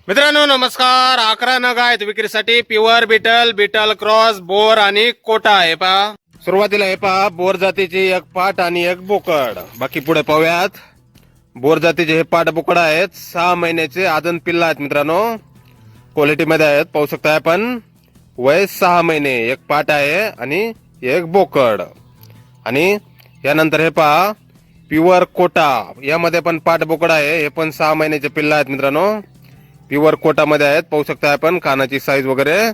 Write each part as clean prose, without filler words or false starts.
मित्रांनो नमस्कार. 11 नग आहेत विक्रीसाठी. प्युअर बीटल क्रॉस बोर आणि कोटा आहे पहा. सुरुवातीला हे पहा बोर जातीची एक पाट आणि एक बोकड. बाकी पुढे पाहूयात. बोर जातीचे हे पाट बोकड आहेत. 6 महिन्याचे आदन पिल्ला आहेत मित्रांनो. क्वालिटी मध्ये आहेत पाहू शकता आपण. वय 6 महिने. एक पाट आहे आणि एक बोकड. आणि यानंतर हे पहा प्युअर कोटा. यामध्ये पण पाट बोकड आहे. हे पण 6 महिन्याचे पिल्ला आहेत मित्रांनो. प्युअर कोटा मध्ये आहेत पाहू शकता आपण. कानाची साईज वगैरे.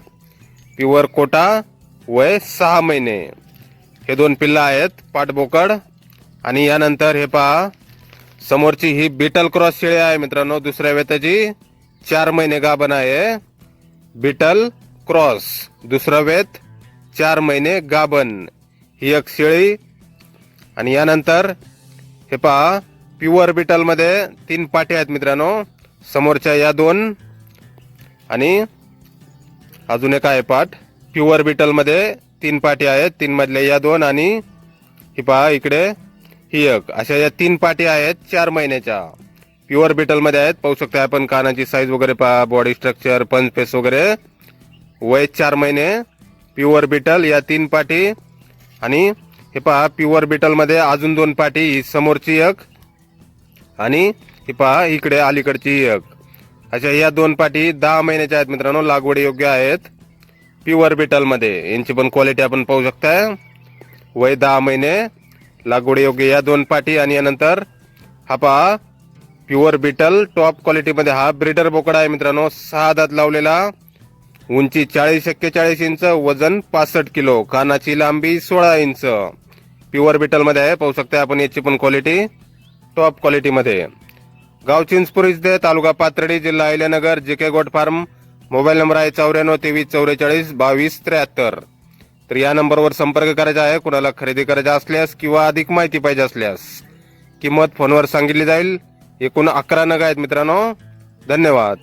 प्युअर कोटा वय 6 महिने. हे 2 पिल्ला आहेत पाट बोकड. आणि यानंतर हे पहा समोरची ही बीटल क्रॉस शेळी आहे मित्रांनो. दुसऱ्या वेताची 4 महिने गाभण आहे. बीटल क्रॉस दुसरा वेत 4 महिने गाभण ही एक शेळी. आणि यानंतर हे पहा प्युअर बीटल मध्ये 3 पाटी आहेत मित्रांनो. समोरच्या या 2 आणि अजून एक आहे पाट. प्युअर बीटल मध्ये 3 पाटी आहेत. 3 मधल्या या 2 आणि ही पहा इकडे ही एक. अशा या 3 पाटी आहेत 4 महिन्याच्या. प्युअर बीटल मध्ये आहेत पाहू शकता आपण. कानाची साईज वगैरे पहा. बॉडी स्ट्रक्चर पंच फेस वगैरे. वय 4 महिने. प्युअर बीटल या 3 पाटी. आणि हे पहा प्युअर बीटल मध्ये अजून 2 पाटी. ही समोरची एक आणि ही पहा इकडे अलीकडची एक. अशा या 2 पाटी 10 महिन्याच्या आहेत मित्रांनो. लागवडी योग्य आहेत प्युअर बीटल मध्ये. यांची पण क्वालिटी आपण पाहू शकताय. वय 10 महिने. लागवडी योग्य या 2 पाटी. आणि यानंतर हा पहा प्युअर बीटल टॉप क्वालिटी मध्ये हा ब्रीडर बोकड आहे मित्रांनो. 6 दात लावलेला. उंची 40-41 इंच. वजन 65 किलो. कानाची लांबी 16 इंच. प्युअर बीटल मध्ये आहे पाहू शकता आपण. याची पण क्वालिटी टॉप क्वालिटी मध्ये. गाव चिंचपुर इथे तालुका पाथर्डी जिल्हा Ahilyanagar. JK goat farm. Mobile number आहे 94 23 44 22 73. तर या नंबरवर संपर्क करायचा आहे. कुणाला खरेदी करायचा असल्यास किंवा अधिक माहिती पाहिजे असल्यास. किंमत फोनवर सांगितली जाईल. एकूण 11 नग आहेत मित्रांनो. धन्यवाद.